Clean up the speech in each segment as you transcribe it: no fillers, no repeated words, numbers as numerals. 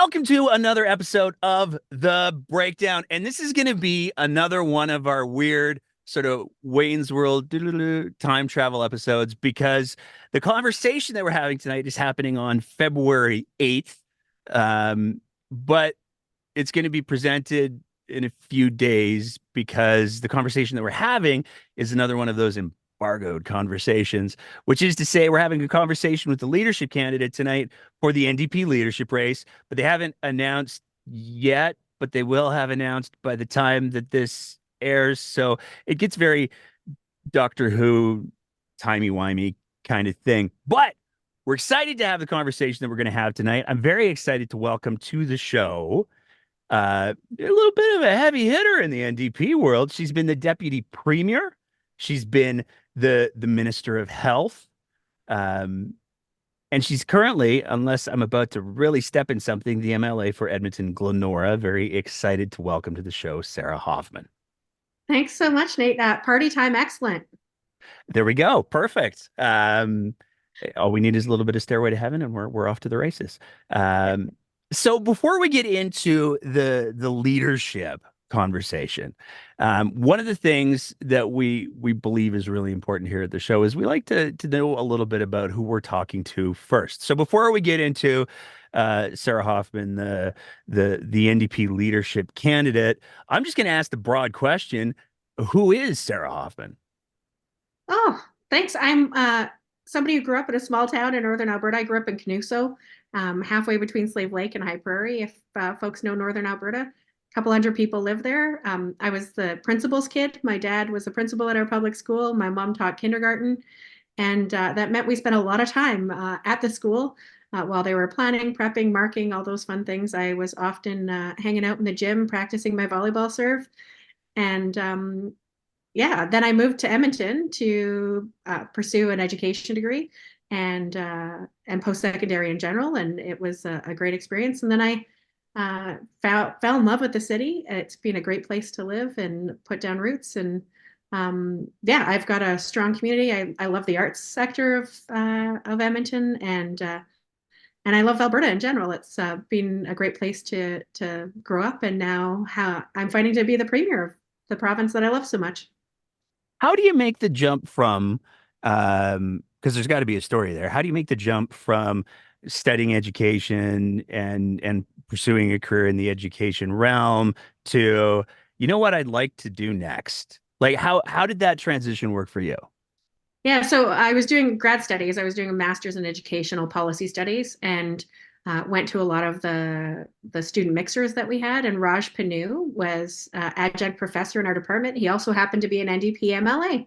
Welcome to another episode of The Breakdown. And this is going to be another one of our weird sort of Wayne's World time travel episodes because the conversation that we're having tonight is happening on February 8th. But it's going to be presented in a few days because the conversation that we're having is another one of those embargoed conversations, which is to say, we're having a conversation with the leadership candidate tonight for the NDP leadership race, but they haven't announced yet, but they will have announced by the time that this airs. So it gets very Doctor Who, timey-wimey kind of thing. But we're excited to have the conversation that we're going to have tonight. I'm very excited to welcome to the show a little bit of a heavy hitter in the NDP world. She's been the deputy premier. She's been the minister of health. Um, and she's currently, unless I'm about to really step in something, the MLA for Edmonton Glenora. Very excited to welcome to the show, Sarah Hoffman. Thanks so much, Nate. Party time, excellent. There we go. Perfect. All we need is a little bit of Stairway to Heaven, and we're off to the races. Um, so before we get into the leadership conversation, one of the things that we believe is really important here at the show is we like to know a little bit about who we're talking to first. So before we get into Sarah Hoffman, the NDP leadership candidate, I'm just going to ask the broad question: who is Sarah Hoffman? Oh, thanks. I'm somebody who grew up in a small town in northern Alberta. I grew up in Canuso, halfway between Slave Lake and High Prairie. If folks know northern Alberta, a couple hundred people live there. I was the principal's kid. My dad was a principal at our public school. My mom taught kindergarten, and that meant we spent a lot of time at the school. While they were planning, prepping, marking, all those fun things, I was often hanging out in the gym, practicing my volleyball serve. And yeah, then I moved to Edmonton to pursue an education degree and post-secondary in general, and it was a great experience. And then I fell in love with the city. It's been a great place to live and put down roots. And yeah, I've got a strong community. I love the arts sector of Edmonton, and I love Alberta in general. It's been a great place to grow up, and now I'm fighting to be the premier of the province that I love so much. How do you make the jump from, because there's got to be a story there. How do you make the jump from studying education and pursuing a career in the education realm to, you know what I'd like to do next? Like how did that transition work for you? Yeah, so I was doing grad studies. I was doing a master's in educational policy studies and went to a lot of the student mixers that we had. And Raj Panu was adjunct professor in our department. He also happened to be an NDP MLA.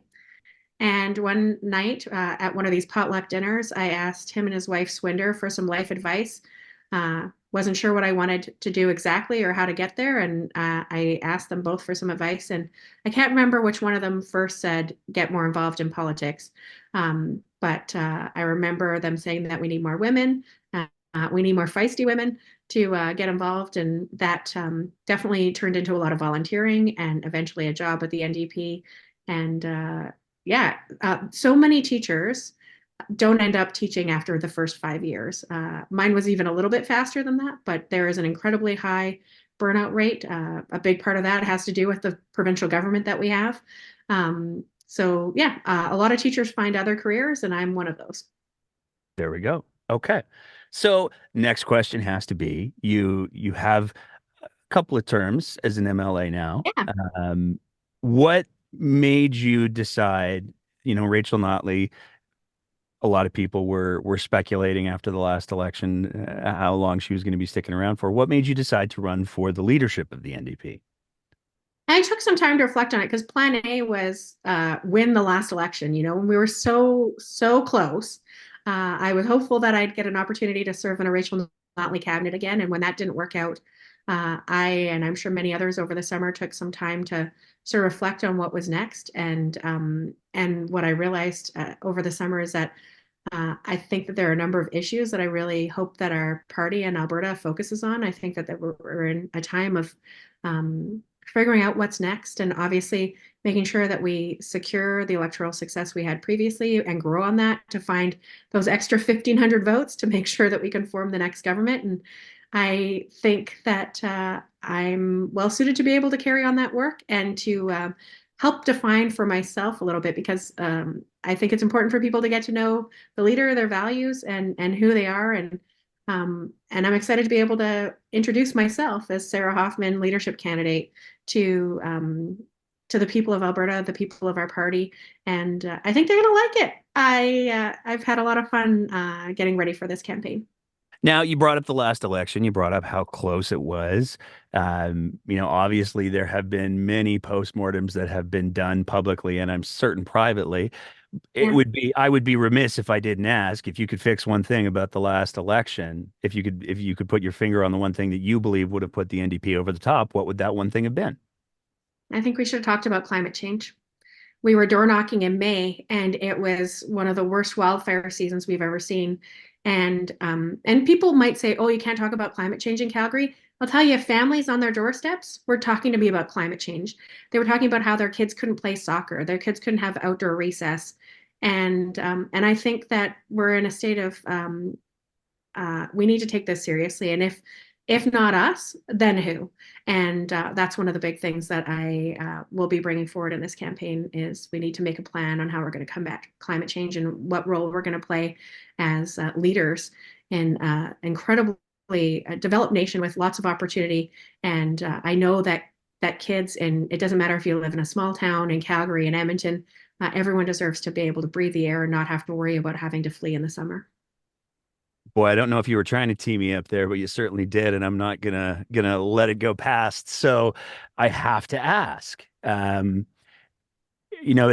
And one night at one of these potluck dinners, I asked him and his wife Swinder for some life advice. Wasn't sure what I wanted to do exactly or how to get there. And I asked them both for some advice. And I can't remember which one of them first said, get more involved in politics. But I remember them saying that we need more women. We need more feisty women to get involved. And that definitely turned into a lot of volunteering and eventually a job with the NDP. And yeah, so many teachers don't end up teaching after the first 5 years. Mine was even a little bit faster than that, but there is an incredibly high burnout rate. A big part of that has to do with the provincial government that we have. So yeah, a lot of teachers find other careers, and I'm one of those. There we go. Okay. So next question has to be you have a couple of terms as an MLA now. Yeah. What made you decide, Rachel Notley, a lot of people were speculating after the last election how long she was going to be sticking around for. What made you decide to run for the leadership of the NDP? I took some time to reflect on it because plan A was win the last election. When we were so close, I was hopeful that I'd get an opportunity to serve in a Rachel Notley cabinet again. And when that didn't work out, and I'm sure many others over the summer took some time to sort of reflect on what was next. And what I realized over the summer is that I think that there are a number of issues that I really hope that our party in Alberta focuses on. I think that we're in a time of figuring out what's next and obviously making sure that we secure the electoral success we had previously and grow on that to find those extra 1,500 votes to make sure that we can form the next government. And I think that I'm well suited to be able to carry on that work and to help define for myself a little bit because I think it's important for people to get to know the leader, their values, and who they are. And I'm excited to be able to introduce myself as Sarah Hoffman, leadership candidate to to the people of Alberta, the people of our party, and I think they're going to like it. I've had a lot of fun getting ready for this campaign. Now, you brought up the last election. You brought up how close it was. Obviously, there have been many postmortems that have been done publicly, and I'm certain privately. Yeah. I would be remiss if I didn't ask if you could fix one thing about the last election. If you could put your finger on the one thing that you believe would have put the NDP over the top, what would that one thing have been? I think we should have talked about climate change. We were door knocking in May, and it was one of the worst wildfire seasons we've ever seen. And people might say, "Oh, you can't talk about climate change in Calgary." I'll tell you, families on their doorsteps were talking to me about climate change. They were talking about how their kids couldn't play soccer, their kids couldn't have outdoor recess, and I think that we're in a state of we need to take this seriously. And if not us, then who? And that's one of the big things that I will be bringing forward in this campaign is we need to make a plan on how we're going to combat climate change and what role we're going to play as leaders in incredibly developed nation with lots of opportunity. And I know that kids, and it doesn't matter if you live in a small town in Calgary and Edmonton, everyone deserves to be able to breathe the air and not have to worry about having to flee in the summer. Boy, I don't know if you were trying to tee me up there, but you certainly did, and I'm not gonna let it go past. So I have to ask. It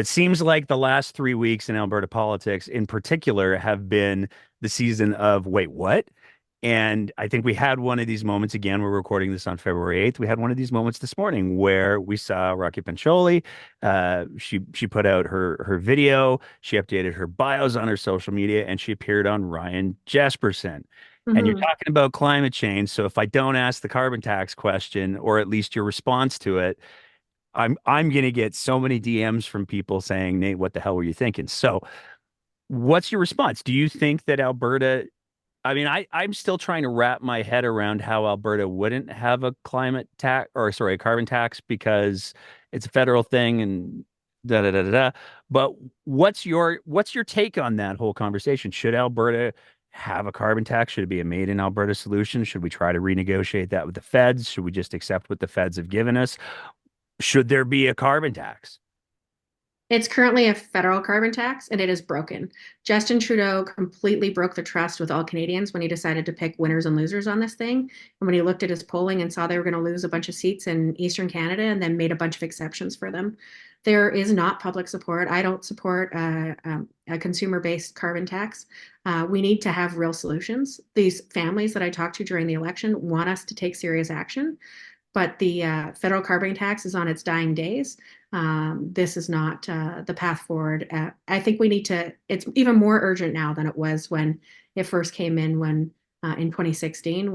seems like the last 3 weeks in Alberta politics, in particular, have been the season of wait, what? And I think we had one of these moments again. We're recording this on February 8th. We had one of these moments this morning where we saw Rocky Pancholi. She put out her video. She updated her bios on her social media, and she appeared on Ryan Jesperson. And you're Mm-hmm. talking about climate change. So if I don't ask the carbon tax question, or at least your response to it, I'm gonna get so many DMs from people saying, Nate, what the hell were you thinking? So what's your response? Do you think that Alberta, I mean, I'm still trying to wrap my head around how Alberta wouldn't have a climate tax or sorry, a carbon tax because it's a federal thing and da da da da da. But what's your take on that whole conversation? Should Alberta have a carbon tax? Should it be a made in Alberta solution? Should we try to renegotiate that with the feds? Should we just accept what the feds have given us? Should there be a carbon tax? It's currently a federal carbon tax and it is broken. Justin Trudeau completely broke the trust with all Canadians when he decided to pick winners and losers on this thing. And when he looked at his polling and saw they were going to lose a bunch of seats in Eastern Canada and then made a bunch of exceptions for them. There is not public support. I don't support a consumer based carbon tax. We need to have real solutions. These families that I talked to during the election want us to take serious action, but the federal carbon tax is on its dying days. This is not the path forward. I think we need to, it's even more urgent now than it was when it first came in 2016,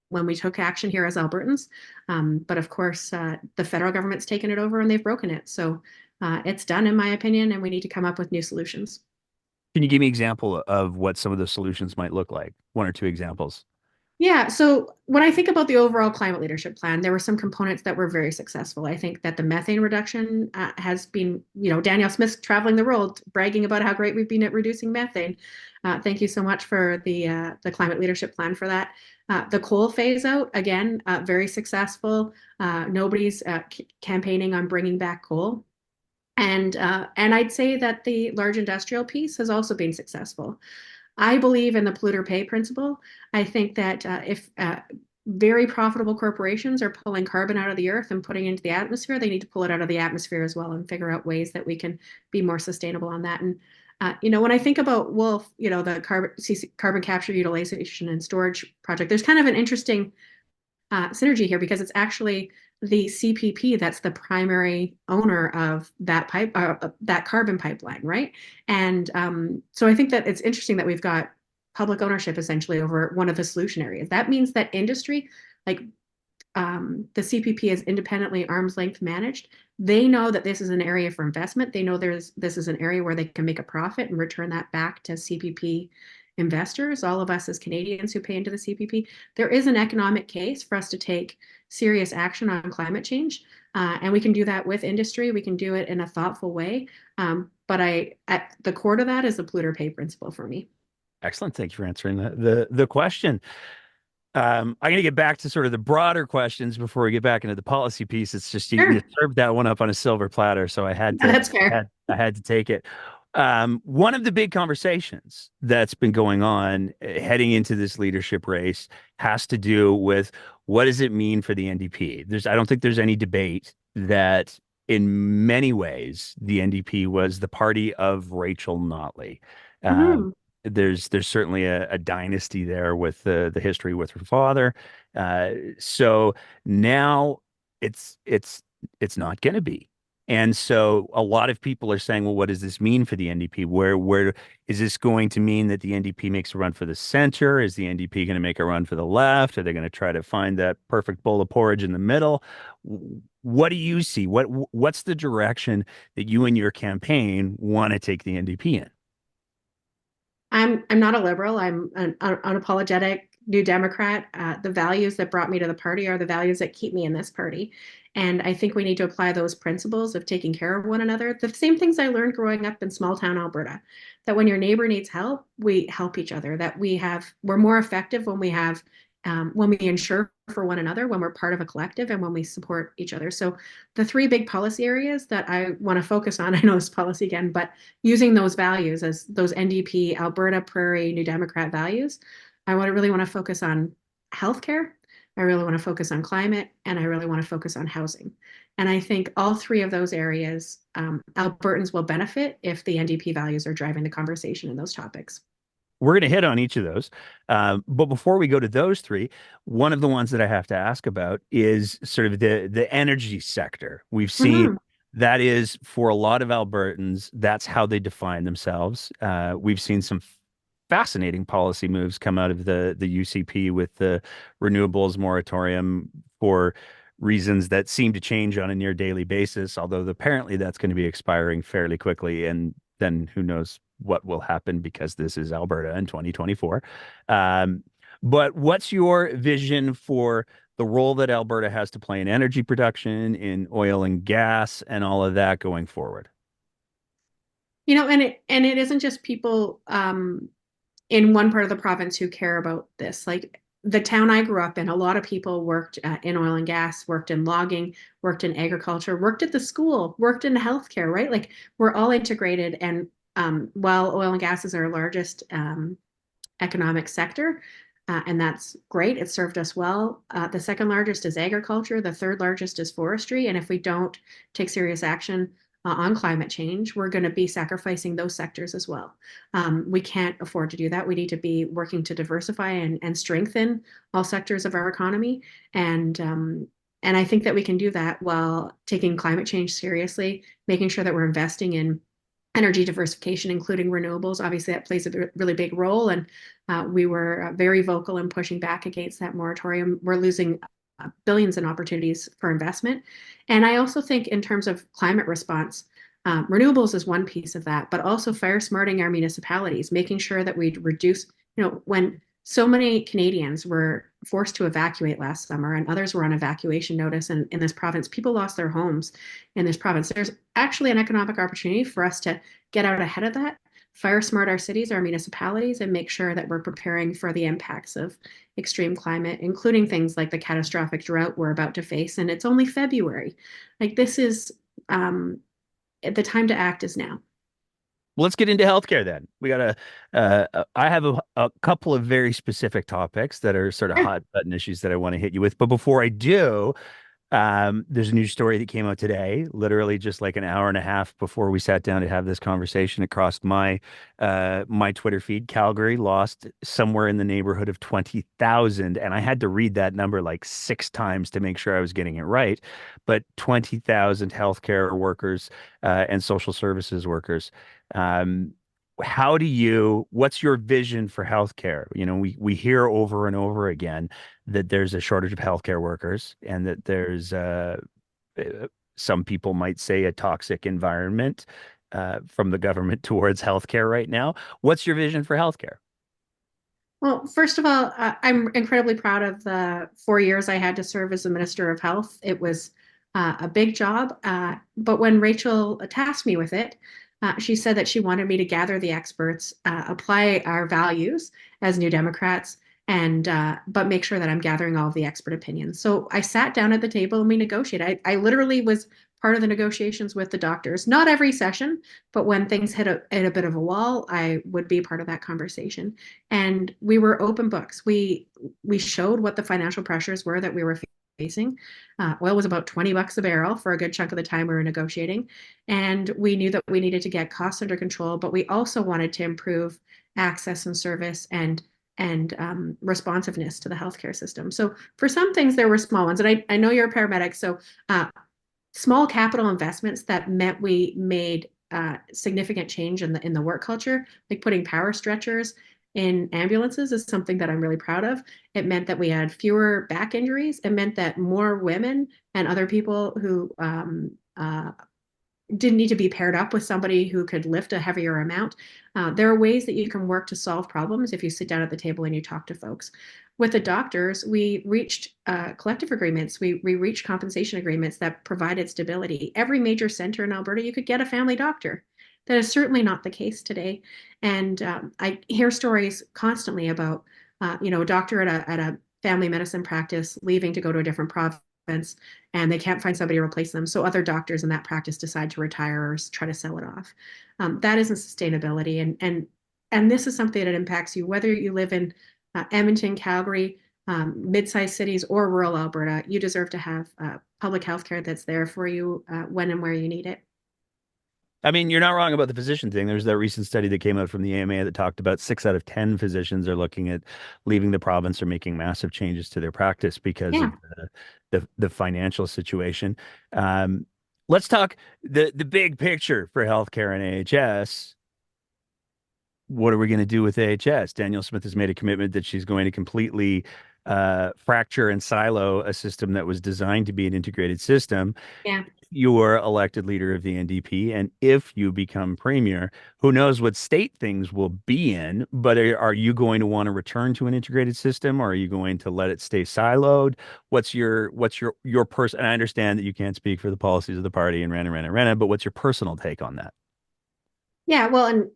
when we took action here as Albertans. But of course, the federal government's taken it over and they've broken it. So it's done, in my opinion, and we need to come up with new solutions. Can you give me an example of what some of the solutions might look like? One or two examples. Yeah, so when I think about the overall climate leadership plan, there were some components that were very successful. I think that the methane reduction has been, Danielle Smith's traveling the world bragging about how great we've been at reducing methane. Thank you so much for the climate leadership plan for that. The coal phase out, again, very successful. Nobody's campaigning on bringing back coal. And I'd say that the large industrial piece has also been successful. I believe in the polluter pay principle. I think that if very profitable corporations are pulling carbon out of the earth and putting it into the atmosphere, they need to pull it out of the atmosphere as well and figure out ways that we can be more sustainable on that. And when I think about Wolf, the carbon capture, utilization, and storage project, there's kind of an interesting synergy here because it's actually the CPP that's the primary owner of that carbon pipeline, right? And so I think that it's interesting that we've got public ownership essentially over one of the solution areas. That means that industry, like the CPP, is independently arm's length managed. They know that this is an area for investment. They know this is an area where they can make a profit and return that back to CPP investors, all of us as Canadians who pay into the CPP, there is an economic case for us to take serious action on climate change. And we can do that with industry. We can do it in a thoughtful way. But at the core to that is the polluter pay principle for me. Excellent. Thank you for answering the question. I'm going to get back to sort of the broader questions before we get back into the policy piece. It's just you Sure. served that one up on a silver platter, so I had Yeah, to that's fair. I had to take it. One of the big conversations that's been going on heading into this leadership race has to do with what does it mean for the NDP? I don't think there's any debate that in many ways the NDP was the party of Rachel Notley. Um, Hmm. there's certainly a dynasty there with the history with her father. So now it's it's not going to be. And so a lot of people are saying, well, what does this mean for the NDP? Where is this going to mean that the NDP makes a run for the center? Is the NDP going to make a run for the left? Are they going to try to find that perfect bowl of porridge in the middle? What do you see? What's the direction that you and your campaign want to take the NDP in? I'm not a liberal. I'm an unapologetic New Democrat. The values that brought me to the party are the values that keep me in this party. And I think we need to apply those principles of taking care of one another. The same things I learned growing up in small town Alberta, that when your neighbor needs help, we help each other, that we're more effective when we ensure for one another, when we're part of a collective and when we support each other. So the three big policy areas that I want to focus on, I know it's policy again, but using those values as those NDP, Alberta Prairie, New Democrat values, really want to focus on healthcare. I really want to focus on climate, and I really want to focus on housing. And I think all three of those areas, Albertans will benefit if the NDP values are driving the conversation in those topics. We're going to hit on each of those. But before we go to those three, one of the ones that I have to ask about is sort of the energy sector. We've seen Mm-hmm. that is for a lot of Albertans, that's how they define themselves. We've seen some fascinating policy moves come out of the UCP with the renewables moratorium for reasons that seem to change on a near daily basis, although apparently that's going to be expiring fairly quickly. And then who knows what will happen because this is Alberta in 2024. Um, but what's your vision for the role that Alberta has to play in energy production, in oil and gas, and all of that going forward? And it isn't just people in one part of the province who care about this. Like the town I grew up in, a lot of people worked in oil and gas, worked in logging, worked in agriculture, worked at the school, worked in healthcare, right? Like we're all integrated. And while oil and gas is our largest economic sector, and that's great. It served us well. The second largest is agriculture. The third largest is forestry. And if we don't take serious action on climate change, we're going to be sacrificing those sectors as well. We can't afford to do that. We need to be working to diversify and strengthen all sectors of our economy. And I think that we can do that while taking climate change seriously, making sure that we're investing in energy diversification, including renewables. Obviously, that plays a really big role. And we were very vocal in pushing back against that moratorium. We're losing billions in opportunities for investment. And I also think, in terms of climate response, renewables is one piece of that, but also fire smarting our municipalities, making sure that we reduce, when so many Canadians were forced to evacuate last summer and others were on evacuation notice in this province, people lost their homes in this province. There's actually an economic opportunity for us to get out ahead of that, fire smart our cities, our municipalities, and make sure that we're preparing for the impacts of extreme climate, including things like the catastrophic drought we're about to face. And it's only February. Like this is the time to act is now. Well, let's get into healthcare then. I have a couple of very specific topics that are sort of Sure. hot button issues that I want to hit you with. But before I do, there's a news story that came out today, literally just like an hour and a half before we sat down to have this conversation. It crossed my Twitter feed. Calgary lost somewhere in the neighborhood of 20,000, and I had to read that number like six times to make sure I was getting it right. But 20,000 healthcare workers and social services workers. Um, what's your vision for healthcare? We hear over and over again that there's a shortage of healthcare workers and that there's some people might say a toxic environment from the government towards healthcare right now. What's your vision for healthcare? Well, first of all, I'm incredibly proud of the 4 years I had to serve as the Minister of Health. It was a big job, but when Rachel tasked me with it, she said that she wanted me to gather the experts, apply our values as New Democrats, and but make sure that I'm gathering all of the expert opinions. So I sat down at the table and we negotiated. I literally was part of the negotiations with the doctors. Not every session, but when things hit a bit of a wall, I would be part of that conversation, and we were open books. We showed what the financial pressures were that we were facing. Oil was about $20 a barrel for a good chunk of the time we were negotiating, and we knew that we needed to get costs under control, but we also wanted to improve access and service and responsiveness to the healthcare system. So for some things, there were small ones, and I know you're a paramedic, so small capital investments that meant we made significant change in the work culture, like putting power stretchers in ambulances is something that I'm really proud of. It meant that we had fewer back injuries. It meant that more women and other people who didn't need to be paired up with somebody who could lift a heavier amount. There are ways that you can work to solve problems if you sit down at the table and you talk to folks. With the doctors, we reached collective agreements. We reached compensation agreements that provided stability. Every major center in Alberta, you could get a family doctor. That is certainly not the case today. And I hear stories constantly about, a doctor at a family medicine practice leaving to go to a different province and they can't find somebody to replace them. So other doctors in that practice decide to retire or try to sell it off. That isn't sustainability. And this is something that impacts you, whether you live in Edmonton, Calgary, mid-sized cities, or rural Alberta. You deserve to have public health care that's there for you when and where you need it. I mean, you're not wrong about the physician thing. There's that recent study that came out from the AMA that talked about 6 out of 10 physicians are looking at leaving the province or making massive changes to their practice because Yeah. of the financial situation. Um, let's talk the big picture for healthcare and AHS. What are we going to do with AHS? Danielle Smith has made a commitment that she's going to completely fracture and silo a system that was designed to be an integrated system. Yeah. You are elected leader of the NDP, and if you become premier, who knows what state things will be in, but are you going to want to return to an integrated system, or are you going to let it stay siloed? What's your person? And I understand that you can't speak for the policies of the party and rana, but what's your personal take on that? Yeah, well, and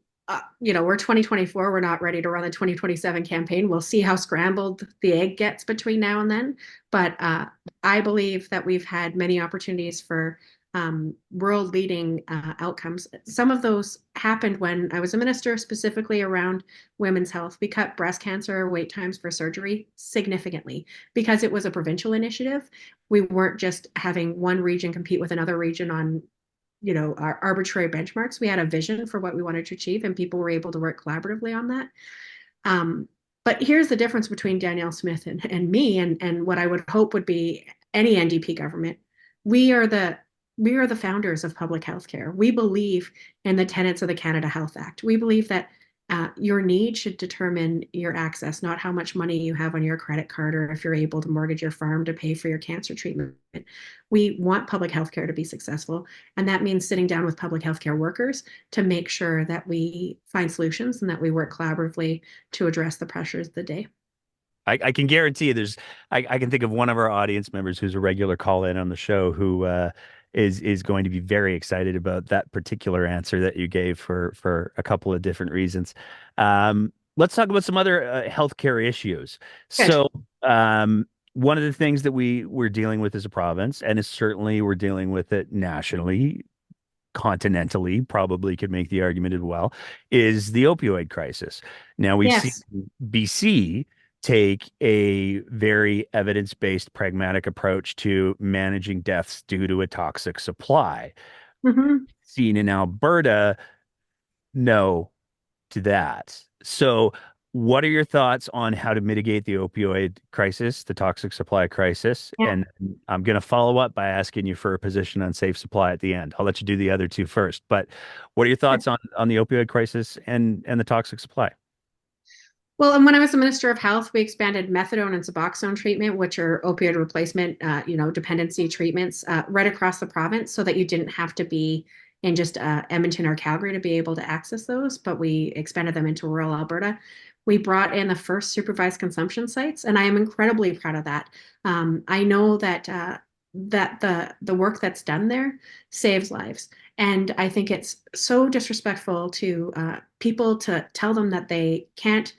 we're 2024. We're not ready to run the 2027 campaign. We'll see how scrambled the egg gets between now and then. But I believe that we've had many opportunities for world-leading outcomes. Some of those happened when I was a minister, specifically around women's health. We cut breast cancer wait times for surgery significantly because it was a provincial initiative. We weren't just having one region compete with another region on our arbitrary benchmarks. We had a vision for what we wanted to achieve, and people were able to work collaboratively on that. Um, but here's the difference between Danielle Smith and me, and what I would hope would be any NDP government. We are the we are the founders of public health care. We believe in the tenets of the Canada Health Act. We believe that your need should determine your access, not how much money you have on your credit card or if you're able to mortgage your farm to pay for your cancer treatment. We want public health care to be successful, and that means sitting down with public health care workers to make sure that we find solutions and that we work collaboratively to address the pressures of the day. I can guarantee you I can think of one of our audience members who's a regular call in on the show who is going to be very excited about that particular answer that you gave for a couple of different reasons. Let's talk about some other healthcare issues. Good. So, one of the things that we're dealing with as a province, and is certainly we're dealing with it nationally, continentally, probably could make the argument as well, is the opioid crisis. Now we've seen Yes. BC take a very evidence-based, pragmatic approach to managing deaths due to a toxic supply. Mm-hmm. Seen in Alberta, no to that. So, what are your thoughts on how to mitigate the opioid crisis, the toxic supply crisis? Yeah. And I'm going to follow up by asking you for a position on safe supply at the end. I'll let you do the other two first. But what are your thoughts on the opioid crisis and the toxic supply? Well, and when I was the Minister of Health, we expanded methadone and Suboxone treatment, which are opioid replacement, dependency treatments, right across the province, so that you didn't have to be in just Edmonton or Calgary to be able to access those. But we expanded them into rural Alberta. We brought in the first supervised consumption sites, and I am incredibly proud of that. I know that the work that's done there saves lives, and I think it's so disrespectful to people to tell them that they can't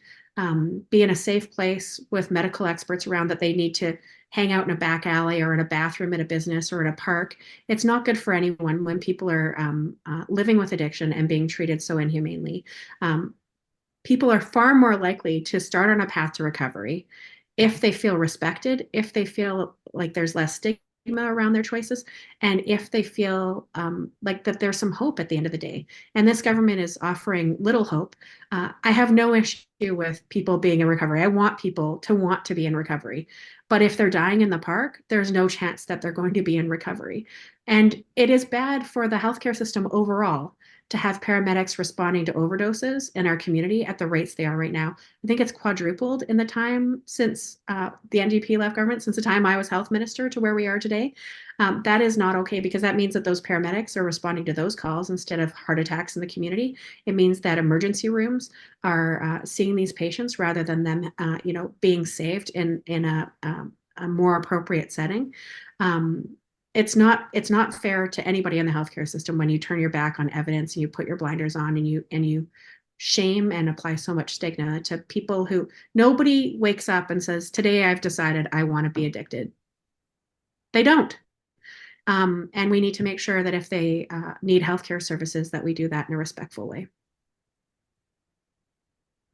be in a safe place with medical experts around, that they need to hang out in a back alley or in a bathroom at a business or in a park. It's not good for anyone when people are living with addiction and being treated so inhumanely. Um, People are far more likely to start on a path to recovery if they feel respected, if they feel like there's less stigma around their choices, and if they feel like that there's some hope at the end of the day. And this government is offering little hope. I have no issue with people being in recovery. I want people to want to be in recovery. But if they're dying in the park, there's no chance that they're going to be in recovery. And it is bad for the healthcare system overall to have paramedics responding to overdoses in our community at the rates they are right now. I think it's quadrupled in the time since the NDP left government, since the time I was health minister to where we are today. That is not okay, because that means that those paramedics are responding to those calls instead of heart attacks in the community. It means that emergency rooms are seeing these patients rather than them, being saved in a more appropriate setting. Um, it's not fair to anybody in the healthcare system when you turn your back on evidence and you put your blinders on and you shame and apply so much stigma to people who nobody wakes up and says, today I've decided I want to be addicted. They don't. And we need to make sure that if they need healthcare services, that we do that in a respectful way.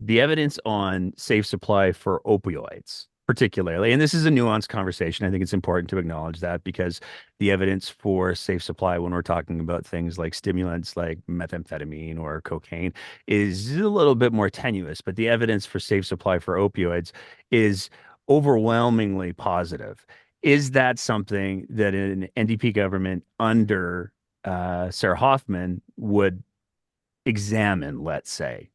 The evidence on safe supply for opioids, particularly, and this is a nuanced conversation. I think it's important to acknowledge that because the evidence for safe supply, when we're talking about things like stimulants like methamphetamine or cocaine, is a little bit more tenuous. But the evidence for safe supply for opioids is overwhelmingly positive. Is that something that an NDP government under Sarah Hoffman would examine, let's say?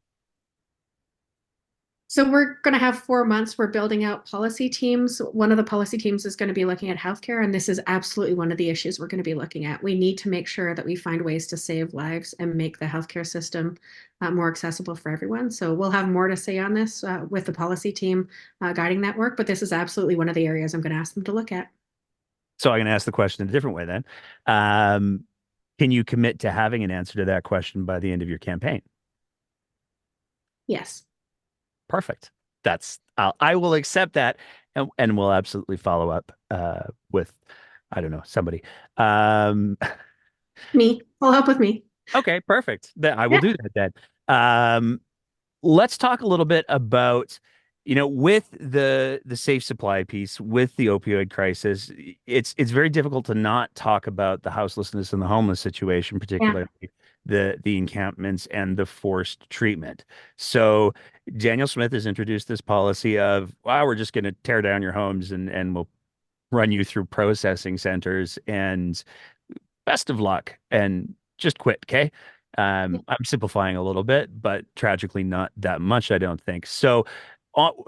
So we're going to have 4 months. We're building out policy teams. One of the policy teams is going to be looking at healthcare, and this is absolutely one of the issues we're going to be looking at. We need to make sure that we find ways to save lives and make the healthcare system more accessible for everyone. So we'll have more to say on this with the policy team guiding that work, but this is absolutely one of the areas I'm going to ask them to look at. So I'm going to ask the question in a different way then. Um, can you commit to having an answer to that question by the end of your campaign? Yes. Perfect. I will accept that, and we'll absolutely follow up with, I don't know, somebody. Um, Me. Will help with me. okay, perfect. Then I will Yeah. do that then. Um, let's talk a little bit about, with the safe supply piece, with the opioid crisis. It's very difficult to not talk about the houselessness and the homeless situation, Yeah. particularly the encampments and the forced treatment. So Daniel Smith has introduced this policy of, wow, we're just going to tear down your homes and we'll run you through processing centers, and best of luck and just quit. Okay. I'm simplifying a little bit, but tragically not that much, I don't think. So,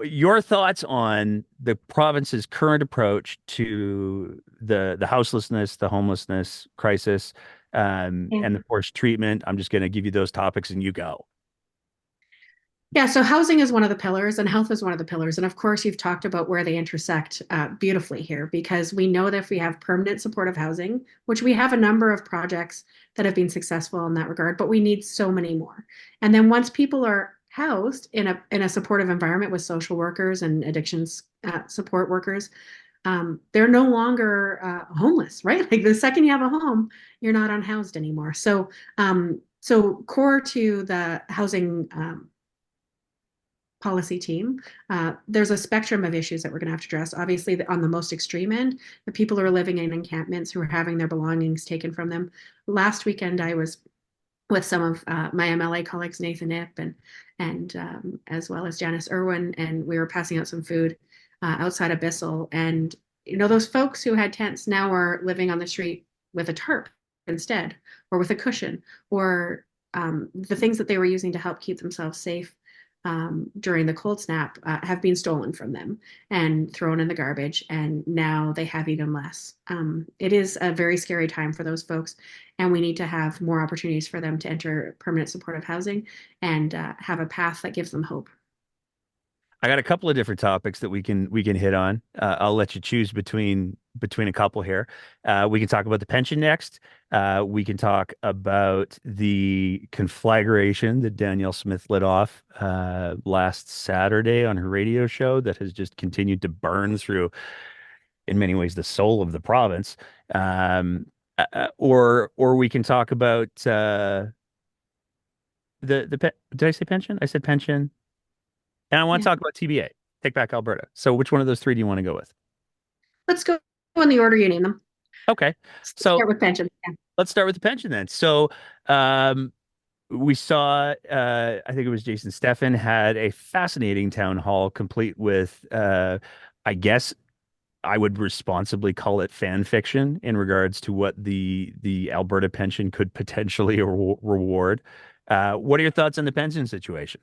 your thoughts on the province's current approach to the houselessness, the homelessness crisis, Yeah. and the forced treatment? I'm just going to give you those topics and you go. Yeah, so housing is one of the pillars and health is one of the pillars. And of course, you've talked about where they intersect beautifully here, because we know that if we have permanent supportive housing, which we have a number of projects that have been successful in that regard, but we need so many more. And then once people are housed in a supportive environment with social workers and addictions support workers, they're no longer homeless, right? Like the second you have a home, you're not unhoused anymore. So core to the housing policy team. There's a spectrum of issues that we're going to have to address. Obviously, on the most extreme end, the people who are living in encampments who are having their belongings taken from them. Last weekend, I was with some of my MLA colleagues, Nathan Ip and as well as Janice Irwin, and we were passing out some food outside of Bissell. And those folks who had tents now are living on the street with a tarp instead, or with a cushion, or the things that they were using to help keep themselves safe during the cold snap have been stolen from them and thrown in the garbage, and now they have even less. It is a very scary time for those folks, and we need to have more opportunities for them to enter permanent supportive housing and have a path that gives them hope. I got a couple of different topics that we can hit on. I'll let you choose between a couple here. We can talk about the pension next. We can talk about the conflagration that Danielle Smith lit off last Saturday on her radio show that has just continued to burn through, in many ways, the soul of the province. Or we can talk about did I say pension? I said pension. And I want to Yeah. talk about TBA, Take Back Alberta. So which one of those three do you want to go with? Let's go in the order you name them. Okay. Let's So start with pensions. Yeah. let's start with the pension then. So um, we saw, I think it was Jason Steffen had a fascinating town hall complete with, I guess I would responsibly call it fan fiction in regards to what the Alberta pension could potentially reward. What are your thoughts on the pension situation?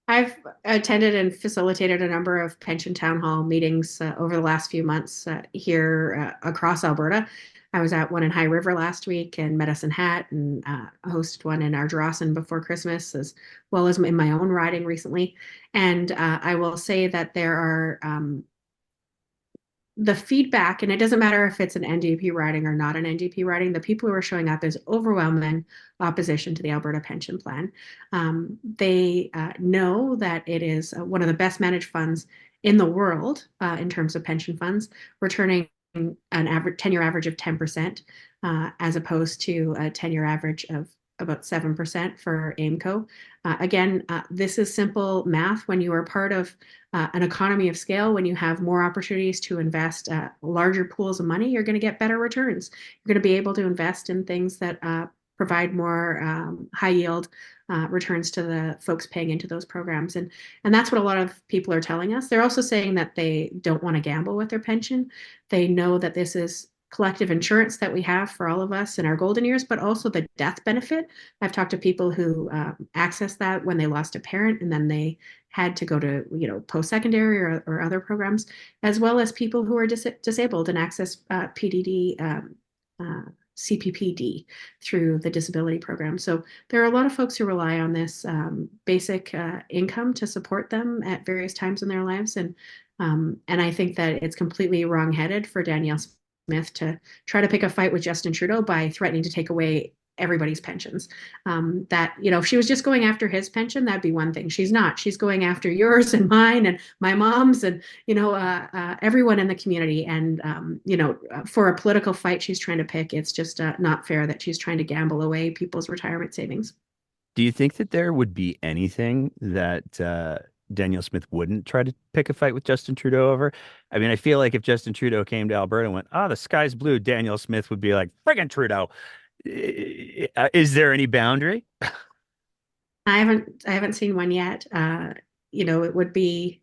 I've attended and facilitated a number of pension town hall meetings over the last few months here across Alberta. I was at one in High River last week and Medicine Hat, and hosted one in Ardrossan before Christmas, as well as in my own riding recently. And I will say that there are the feedback, and it doesn't matter if it's an NDP riding or not an NDP riding, the people who are showing up is overwhelming opposition to the Alberta pension plan. They know that it is one of the best managed funds in the world in terms of pension funds, returning an average 10-year average of 10%, as opposed to a 10-year average of about 7% for AIMCO. Again, this is simple math. When you are part of an economy of scale, when you have more opportunities to invest larger pools of money, you're going to get better returns. You're going to be able to invest in things that provide more high yield returns to the folks paying into those programs. And that's what a lot of people are telling us. They're also saying that they don't want to gamble with their pension. They know that this is collective insurance that we have for all of us in our golden years, but also the death benefit. I've talked to people who accessed that when they lost a parent and then they had to go to post-secondary or other programs, as well as people who are disabled and access PDD, uh, CPPD through the disability program. So there are a lot of folks who rely on this basic income to support them at various times in their lives, and I think that it's completely wrong-headed for Danielle Smith to try to pick a fight with Justin Trudeau by threatening to take away everybody's pensions. That, if she was just going after his pension, that'd be one thing. She's not. She's going after yours and mine and my mom's and, everyone in the community. And, for a political fight she's trying to pick, it's just not fair that she's trying to gamble away people's retirement savings. Do you think that there would be anything that Danielle Smith wouldn't try to pick a fight with Justin Trudeau over? I mean, I feel like if Justin Trudeau came to Alberta and went, "Ah, the sky's blue," Danielle Smith would be like, "Friggin' Trudeau." Is there any boundary? I haven't seen one yet. It would be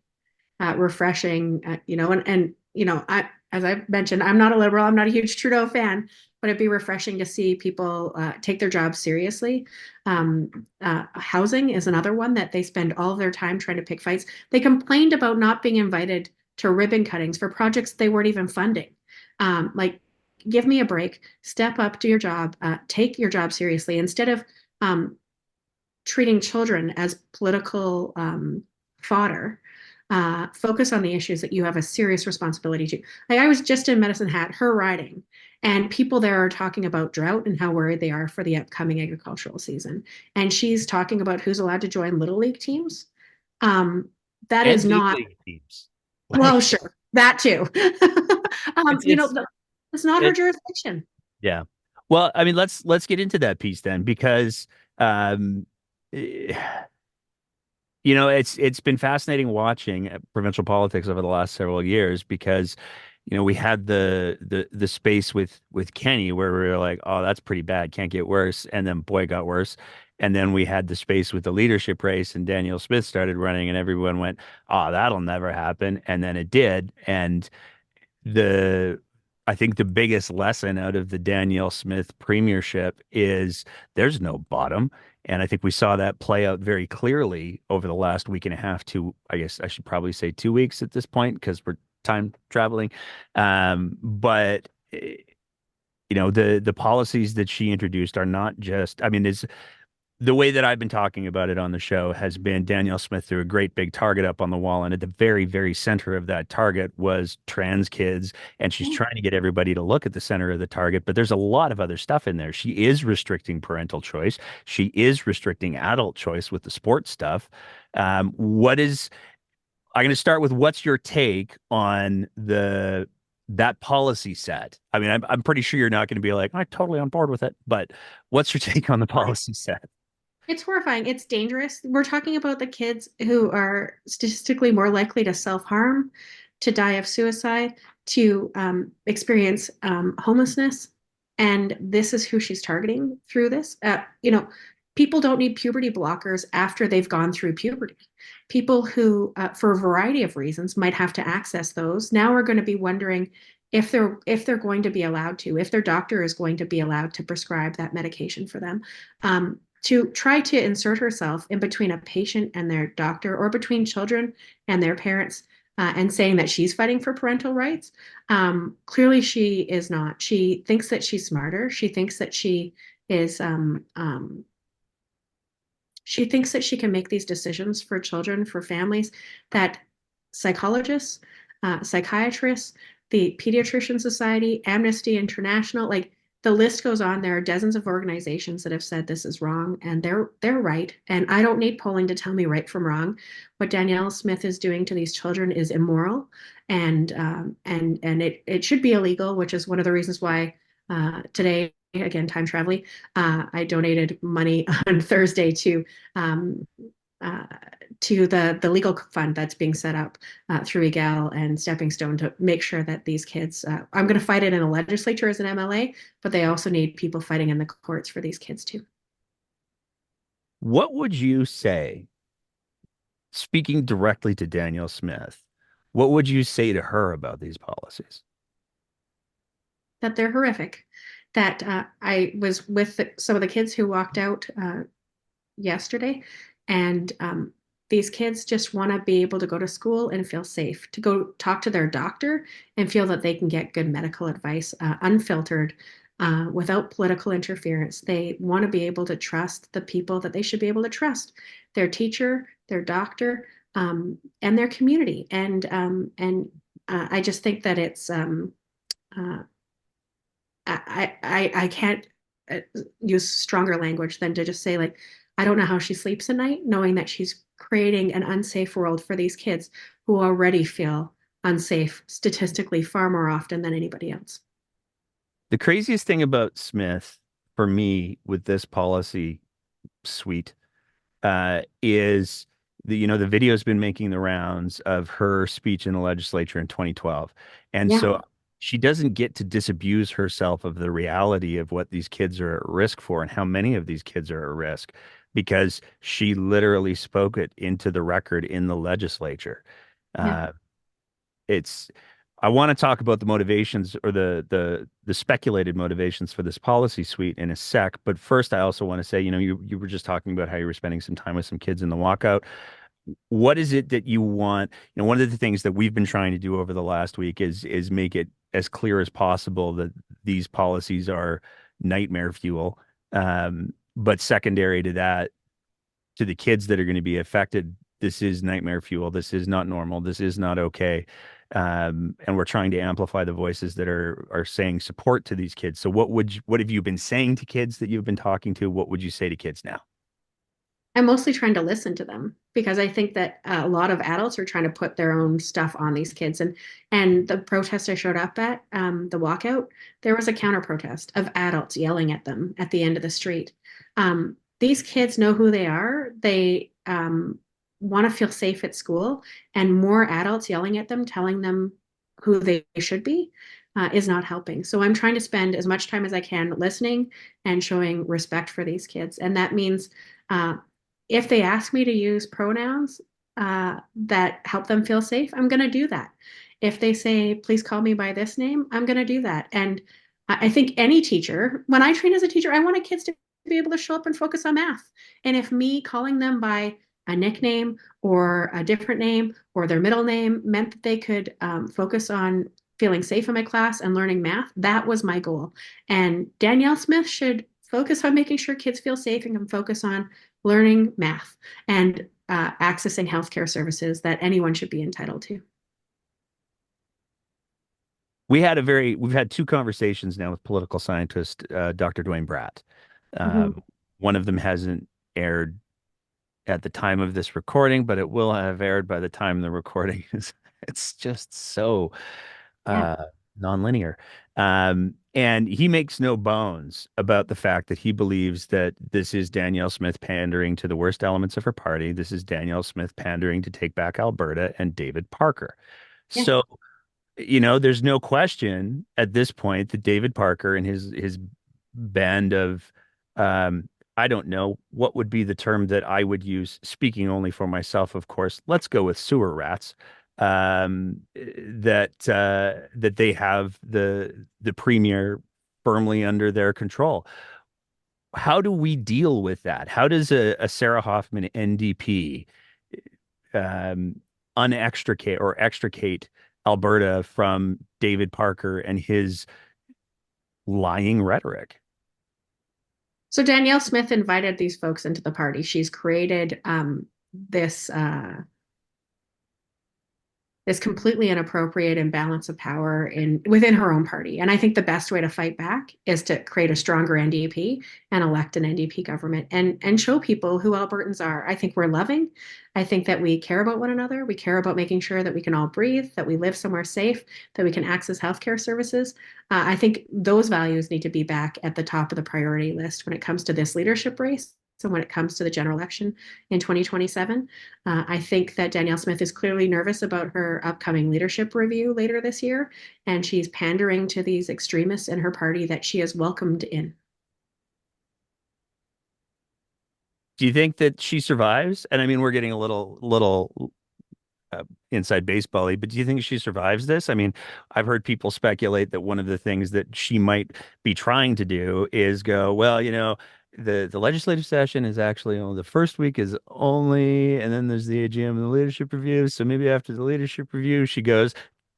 refreshing, as I mentioned, I'm not a liberal, I'm not a huge Trudeau fan, but it'd be refreshing to see people take their jobs seriously. Housing is another one that they spend all of their time trying to pick fights. They complained about not being invited to ribbon cuttings for projects they weren't even funding. Like, give me a break, step up, do your job, take your job seriously instead of um, treating children as political fodder. Focus on the issues that you have a serious responsibility to. Like, I was just in Medicine Hat, her riding, and people there are talking about drought and how worried they are for the upcoming agricultural season. And she's talking about who's allowed to join little league teams. Um, that And is big not, league teams. well, Like sure, that too. um, it's you know, it's it's not her it jurisdiction. yeah. Well, I mean, let's get into that piece then because um eh, it's been fascinating watching provincial politics over the last several years because we had the space with Kenny where we were like, oh, that's pretty bad, can't get worse, and then boy, it got worse. And then we had the space with the leadership race, and Daniel Smith started running, and everyone went, oh, that'll never happen. And then it did. And the I think the biggest lesson out of the Danielle Smith premiership is there's no bottom. And I think we saw that play out very clearly over the last week and a half to, I guess I should probably say 2 weeks at this point because we're time traveling. But the policies that she introduced are not just, I mean, the way that I've been talking about it on the show has been Danielle Smith threw a great big target up on the wall, and at the very, very center of that target was trans kids, and she's Yeah. trying to get everybody to look at the center of the target. But there's a lot of other stuff in there. She is restricting parental choice. She is restricting adult choice with the sports stuff. What is I'm going to start with what's your take on the that policy set? I mean, I'm pretty sure you're not going to be like, I'm totally on board with it, but what's your take on the policy set? It's horrifying. It's dangerous. We're talking about the kids who are statistically more likely to self-harm, to die of suicide, to experience homelessness. And this is who she's targeting through this. People don't need puberty blockers after they've gone through puberty. People who, for a variety of reasons, might have to access those now are going to be wondering if they're going to be allowed to, if their doctor is going to be allowed to prescribe that medication for them. To try to insert herself in between a patient and their doctor or between children and their parents and saying that she's fighting for parental rights. Clearly, she is not. She thinks that she's smarter. Is she thinks that she can make these decisions for children, for families, that psychologists, psychiatrists, the Pediatrician Society, Amnesty International, like the list goes on. There are dozens of organizations that have said this is wrong, and they're right. And I don't need polling to tell me right from wrong. What Danielle Smith is doing to these children is immoral, and it should be illegal, which is one of the reasons why today, again, time traveling, I donated money on Thursday um, uh, to the legal fund that's being set up through EGAL and Stepping Stone to make sure that these kids, I'm going to fight it in the legislature as an MLA, but they also need people fighting in the courts for these kids too. What would you say, speaking directly to Danielle Smith, what would you say to her about these policies? That they're horrific. That I was with some of the kids who walked out yesterday. And these kids just want to be able to go to school and feel safe, to go talk to their doctor and feel that they can get good medical advice, unfiltered, without political interference. They want to be able to trust the people that they should be able to trust, their teacher, their doctor, and their community. And I just think that it's uh, I can't uh, use stronger language than to just say like I don't know how she sleeps at night, knowing that she's creating an unsafe world for these kids who already feel unsafe statistically far more often than anybody else. The craziest thing about Smith for me with this policy suite is the video's been making the rounds of her speech in the legislature in 2012. And Yeah. so she doesn't get to disabuse herself of the reality of what these kids are at risk for and how many of these kids are at risk because she literally spoke it into the record in the legislature. Yeah. Uh, it's I want to talk about the motivations or the speculated motivations for this policy suite in a sec, but first I also want to say, you were just talking about how you were spending some time with some kids in the walkout. What is it that you want? One of the things that we've been trying to do over the last week is make it as clear as possible that these policies are nightmare fuel. But secondary to that, to the kids that are going to be affected, this is nightmare fuel. This is not normal. This is not okay. And we're trying to amplify the voices that are saying support to these kids. So what have you been saying to kids that you've been talking to? What would you say to kids now? I'm mostly trying to listen to them because I think that a lot of adults are trying to put their own stuff on these kids. And the protest I showed up at, the walkout, there was a counter protest of adults yelling at them at the end of the street. These kids know who they are. They want to feel safe at school, and more adults yelling at them, telling them who they should be, is not helping. So I'm trying to spend as much time as I can listening and showing respect for these kids. And that means uh, if they ask me to use pronouns that help them feel safe, I'm going to do that. If they say, please call me by this name, I'm going to do that. And I think any teacher, when I train as a teacher, I wanted kids to be able to show up and focus on math. And if me calling them by a nickname or a different name or their middle name meant that they could focus on feeling safe in my class and learning math, that was my goal. And Danielle Smith should focus on making sure kids feel safe and can focus on learning math and accessing healthcare services that anyone should be entitled to. We've had two conversations now with political scientist Dr. Dwayne Bratt. Mhm. Um, One of them hasn't aired at the time of this recording, but it will have aired by the time the recording is. It's just so Yeah. uh, nonlinear. And he makes no bones about the fact that he believes that this is Danielle Smith pandering to the worst elements of her party. This is Danielle Smith pandering to take back Alberta and David Parker. Yeah. So, there's no question at this point that David Parker and his band of I don't know what would be the term that I would use, speaking only for myself, of course. Let's go with sewer rats. That they have the premier firmly under their control. How do we deal with that? How does a Sarah Hoffman NDP um, unextricate or extricate Alberta from David Parker and his lying rhetoric? So Danielle Smith invited these folks into the party. She's created this this completely inappropriate imbalance of power in within her own party. And I think the best way to fight back is to create a stronger NDP and elect an NDP government and show people who Albertans are. I think we're loving. I think that we care about one another. We care about making sure that we can all breathe, that we live somewhere safe, that we can access healthcare services. I think those values need to be back at the top of the priority list when it comes to this leadership race. So when it comes to the general election in 2027. I think that Danielle Smith is clearly nervous about her upcoming leadership review later this year, and she's pandering to these extremists in her party that she has welcomed in. Do you think that she survives? And I mean, we're getting a little inside baseball-y, but do you think she survives this? I mean, I've heard people speculate that one of the things that she might be trying to do is go, well, the legislative session is actually only the first week is only, and then there's the AGM and the leadership review. So maybe after the leadership review, she goes,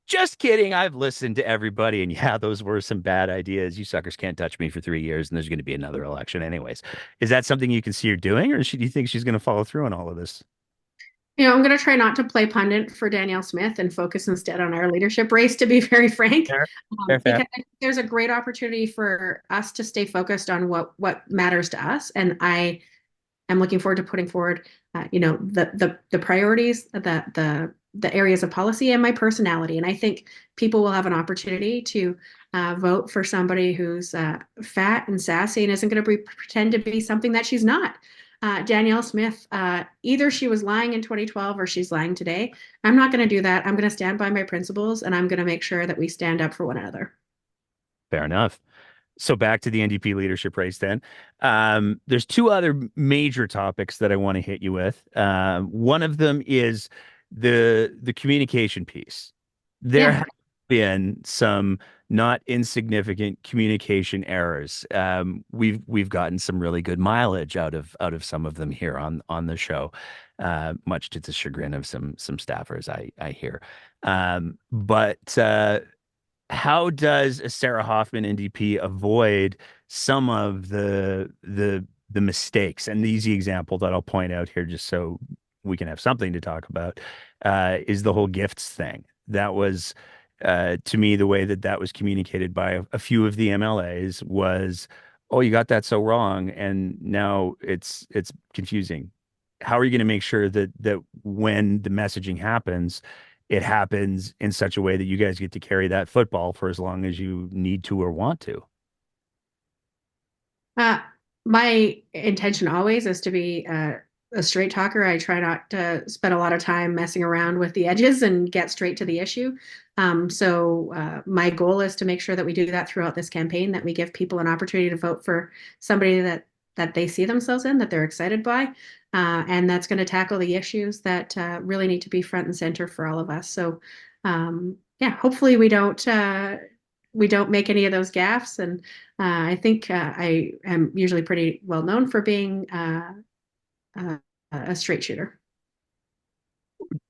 just kidding. I've listened to everybody, and yeah, those were some bad ideas. You suckers can't touch me for 3 years, and there's going to be another election anyways. Is that something you can see her doing, or do you think she's going to follow through on all of this? I'm going to try not to play pundit for Danielle Smith and focus instead on our leadership race, to be very frank, Fair, fair, fair. because there's a great opportunity for us to stay focused on what matters to us. And I'm looking forward to putting forward, the priorities, the areas of policy, and my personality. And I think people will have an opportunity to vote for somebody who's fat and sassy and isn't going to pretend to be something that she's not. Danielle Smith, either she was lying in 2012 or she's lying today. I'm not going to do that. I'm going to stand by my principles and I'm going to make sure that we stand up for one another. Fair enough. So back to the NDP leadership race then. There's two other major topics that I want to hit you with. One of them is the communication piece. There Yeah. have been some not insignificant communication errors. We've gotten some really good mileage out of some of them here on the show, much to the chagrin of some staffers I hear. But how does a Sarah Hoffman NDP avoid some of the mistakes? And the easy example that I'll point out here, just so we can have something to talk about, is the whole gifts thing. That was, to me, the way that that was communicated by a few of the MLAs was, "Oh, you got that so wrong," and now it's confusing. How are you going to make sure that when the messaging happens, it happens in such a way that you guys get to carry that football for as long as you need to or want to? Uh, my intention always is to be a straight talker. I try not to spend a lot of time messing around with the edges and get straight to the issue. So my goal is to make sure that we do that throughout this campaign, that we give people an opportunity to vote for somebody that they see themselves in, that they're excited by, and that's going to tackle the issues that really need to be front and center for all of us. So yeah, hopefully we don't make any of those gaffes. And I think I am usually pretty well known for being a straight shooter.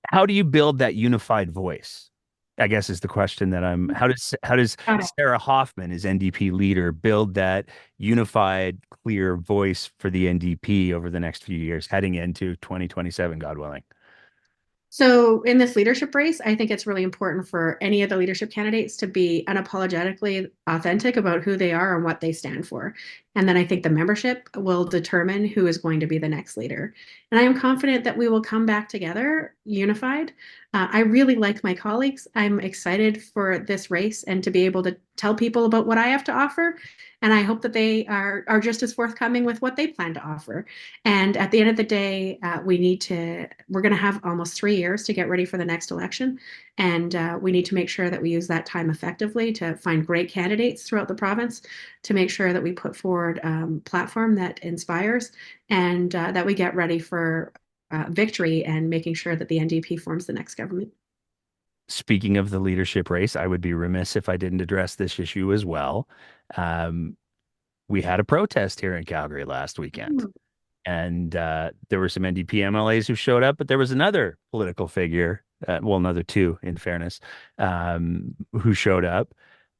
How do you build that unified voice? I guess is the question that I'm how does Got it. Sarah Hoffman as NDP leader build that unified, clear voice for the NDP over the next few years, heading into 2027, God willing? So, in this leadership race, I think it's really important for any of the leadership candidates to be unapologetically authentic about who they are and what they stand for. And then I think the membership will determine who is going to be the next leader. And I am confident that we will come back together unified. I really like my colleagues. I'm excited for this race and to be able to tell people about what I have to offer. And I hope that they are just as forthcoming with what they plan to offer. And at the end of the day, we're going to have almost 3 years to get ready for the next election. And we need to make sure that we use that time effectively to find great candidates throughout the province, to make sure that we put forward a platform that inspires and that we get ready for victory and making sure that the NDP forms the next government. Speaking of the leadership race, I would be remiss if I didn't address this issue as well. Um, we had a protest here in Calgary last weekend, and there were some NDP MLAs who showed up, but there was another political figure, well, another two, in fairness, who showed up.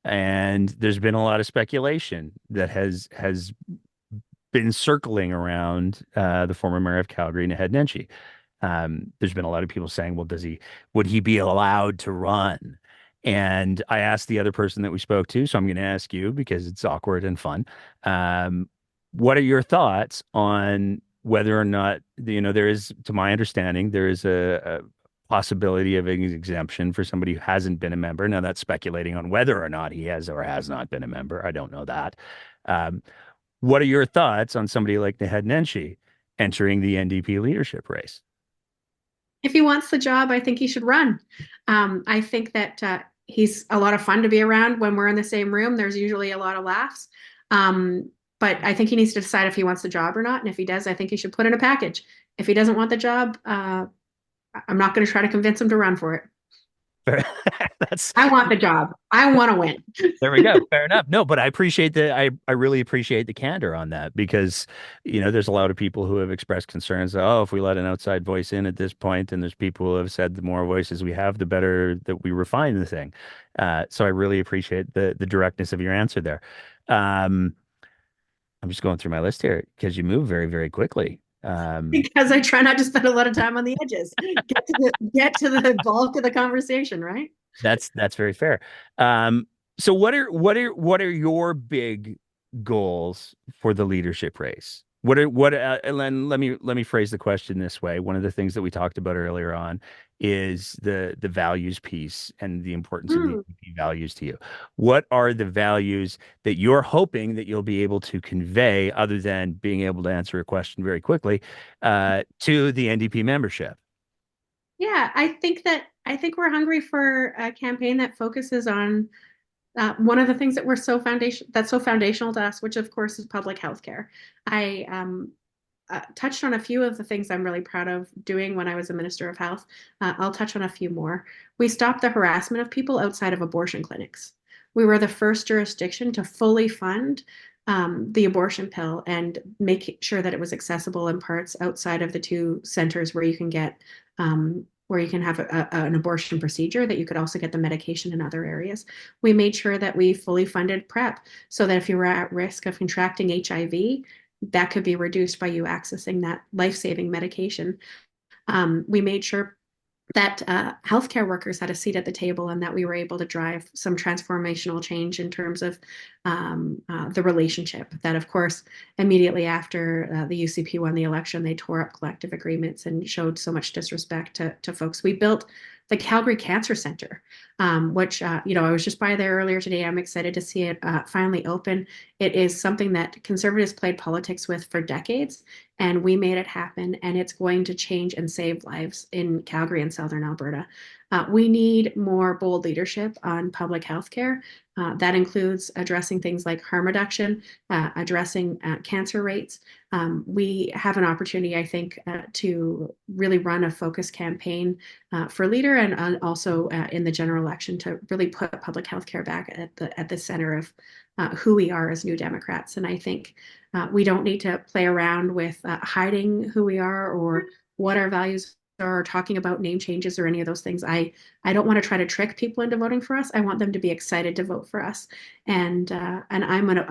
And there's been a lot of speculation that has been circling around the former mayor of Calgary, Naheed Nenshi. There's been a lot of people saying, well, would he be allowed to run? And I asked the other person that we spoke to, so I'm going to ask you because it's awkward and fun. Um, what are your thoughts on whether or not, there is, to my understanding, there is a possibility of an exemption for somebody who hasn't been a member. Now that's speculating on whether or not he has or has not been a member. I don't know that. Um, what are your thoughts on somebody like Naheed Nenshi entering the NDP leadership race? If he wants the job, I think he should run. I think that he's a lot of fun to be around when we're in the same room. There's usually a lot of laughs. Um, but I think he needs to decide if he wants the job or not. And if he does, I think he should put in a package. If he doesn't want the job, I'm not going to try to convince him to run for it. That's I want the job. I want to win. There we go. Fair enough. No, but I really appreciate the candor on that because, there's a lot of people who have expressed concerns. Oh, if we let an outside voice in at this point, and there's people who have said the more voices we have, the better that we refine the thing. So I really appreciate the directness of your answer there. Um, I'm just going through my list here because you move very, very quickly. Because I try not to spend a lot of time on the edges. Get to the bulk of the conversation, right? That's very fair. So what are your big goals for the leadership race? And then let me phrase the question this way. One of the things that we talked about earlier on is the values piece and the importance of the Mm. NDP values to you. What are the values that you're hoping that you'll be able to convey, other than being able to answer a question very quickly, to the NDP membership? Yeah, I think we're hungry for a campaign that focuses on one of the things that we're so foundation that's so foundational to us, which of course is public health care. I touched on a few of the things I'm really proud of doing when I was a minister of health. I'll touch on a few more. We stopped the harassment of people outside of abortion clinics. We were the first jurisdiction to fully fund the abortion pill and make sure that it was accessible in parts outside of the two centers where you can have an abortion procedure, that you could also get the medication in other areas. We made sure that we fully funded PrEP so that if you were at risk of contracting HIV, that could be reduced by you accessing that life-saving medication. We made sure that healthcare workers had a seat at the table and that we were able to drive some transformational change in terms of the relationship. That, of course, immediately after the UCP won the election, they tore up collective agreements and showed so much disrespect to folks. We built the Calgary Cancer Center, which, I was just by there earlier today. I'm excited to see it finally open. It is something that conservatives played politics with for decades, and we made it happen, and it's going to change and save lives in Calgary and Southern Alberta. We need more bold leadership on public health care. That includes addressing things like harm reduction, addressing cancer rates. We have an opportunity, I think, to really run a focus campaign for leader and also in the general election to really put public health care back at the center of who we are as New Democrats. And I think we don't need to play around with hiding who we are or what our values or talking about name changes or any of those things. I don't want to try to trick people into voting for us. I want them to be excited to vote for us. And I'm an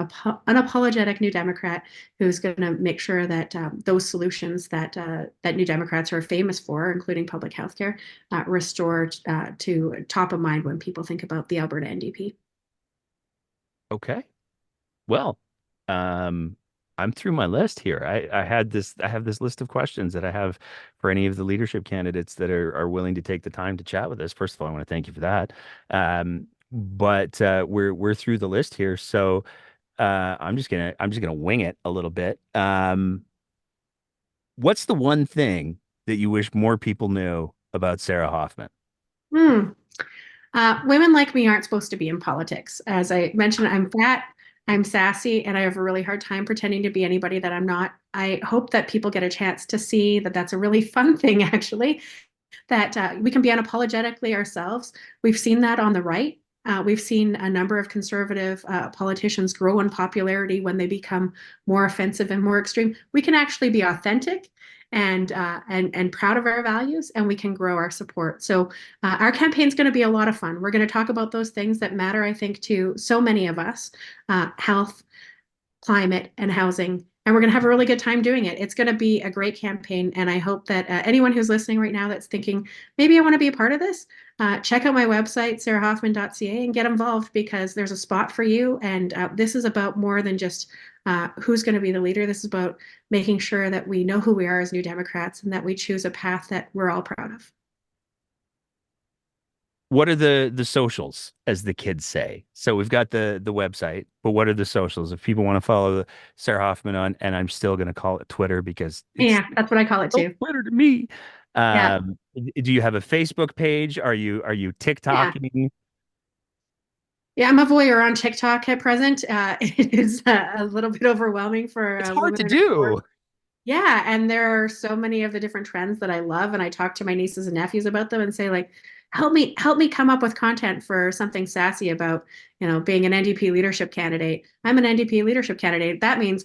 unapologetic New Democrat who's going to make sure that those solutions that New Democrats are famous for, including public health care, restored to top of mind when people think about the Alberta NDP. Okay. Well, um, I'm through my list here. I have this list of questions that I have for any of the leadership candidates that are willing to take the time to chat with us. First of all, I want to thank you for that. But we're through the list here, so I'm just gonna wing it a little bit. What's the one thing that you wish more people knew about Sarah Hoffman? Hmm. Women like me aren't supposed to be in politics. As I mentioned, I'm fat, I'm sassy, and I have a really hard time pretending to be anybody that I'm not. I hope that people get a chance to see that that's a really fun thing, actually, that we can be unapologetically ourselves. We've seen that on the right. We've seen a number of conservative politicians grow in popularity when they become more offensive and more extreme. We can actually be authentic and proud of our values, and we can grow our support. So our campaign is going to be a lot of fun. We're going to talk about those things that matter, I think, to so many of us: health, climate, and housing. And we're going to have a really good time doing it. It's going to be a great campaign. And I hope that anyone who's listening right now that's thinking, maybe I want to be a part of this, check out my website, sarahhoffman.ca, and get involved because there's a spot for you. And this is about more than just who's going to be the leader. This is about making sure that we know who we are as New Democrats and that we choose a path that we're all proud of. What are the socials, as the kids say? So we've got the website, but what are the socials? If people want to follow Sarah Hoffman on, and I'm still going to call it Twitter because it's Yeah, that's what I call it still too. Twitter to me. Yeah. Do you have a Facebook page? Are you Yeah. TikToking? Yeah, I'm a voyeur on TikTok at present. It is a little bit overwhelming for It's a hard woman to in her 40s. do. Yeah, and there are so many of the different trends that I love, and I talk to my nieces and nephews about them and say, like, help me come up with content for something sassy about, being an NDP leadership candidate. I'm an NDP leadership candidate. That means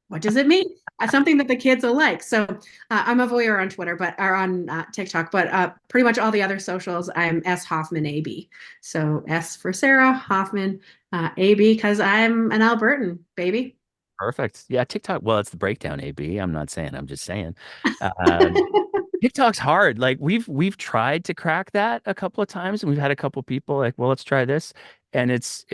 what does it mean? Something that the kids will like. So I'm a voyeur on Twitter, but or on TikTok, but pretty much all the other socials, I'm S Hoffman AB. So S for Sarah Hoffman AB because I'm an Albertan baby. Perfect. Yeah, TikTok. Well, it's the breakdown, AB. I'm not saying, I'm just saying. Um, TikTok's hard. Like we've tried to crack that a couple of times, and we've had a couple people like, well, let's try this. And it's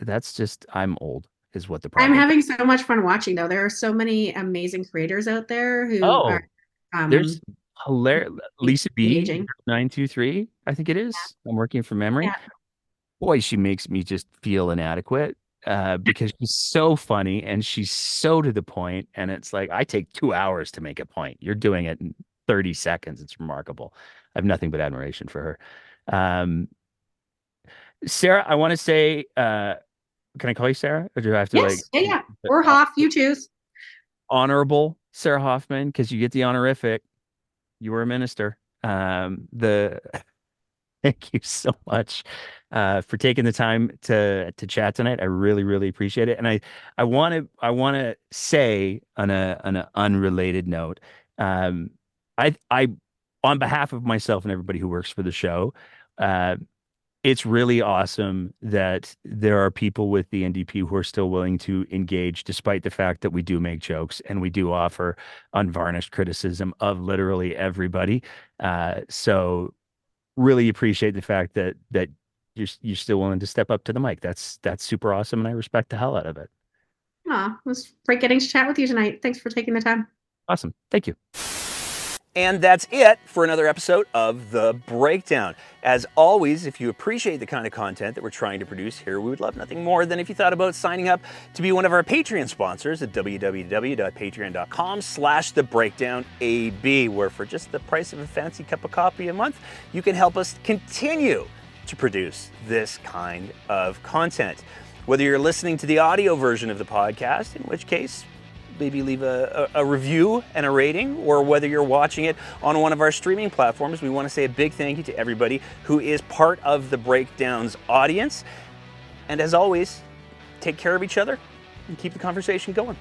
that's just I'm old is what the I'm problem. having so much fun watching though. There are so many amazing creators out there who are Oh, there's um, hilarious Lisa B engaging. 923, I think it is. I'm working from memory. Yeah. Boy, she makes me just feel inadequate because she's so funny and she's so to the point. And it's like I take 2 hours to make a point. You're doing it in 30 seconds. It's remarkable. I have nothing but admiration for her. Um, Sarah, I want to say, can I call you Sarah, or do I have to like Yes. Yeah. Yeah. Or Hoff, you choose. honorable Sarah Hoffman because you get the honorific. You were a minister. The Thank you so much for taking the time to chat tonight. I really, really appreciate it. And I want to say on a unrelated note, um, I on behalf of myself and everybody who works for the show, uh, it's really awesome that there are people with the NDP who are still willing to engage, despite the fact that we do make jokes and we do offer unvarnished criticism of literally everybody. So really appreciate the fact that you're still willing to step up to the mic. That's super awesome, and I respect the hell out of it. Aw, it was great getting to chat with you tonight. Thanks for taking the time. Awesome. Thank you. And that's it for another episode of The Breakdown. As always, if you appreciate the kind of content that we're trying to produce here, we would love nothing more than if you thought about signing up to be one of our Patreon sponsors at www.patreon.com/thebreakdownab, where for just the price of a fancy cup of coffee a month, you can help us continue to produce this kind of content. Whether you're listening to the audio version of the podcast, in which case, maybe leave a review and a rating, or whether you're watching it on one of our streaming platforms, we want to say a big thank you to everybody who is part of the Breakdowns audience. And as always, take care of each other and keep the conversation going.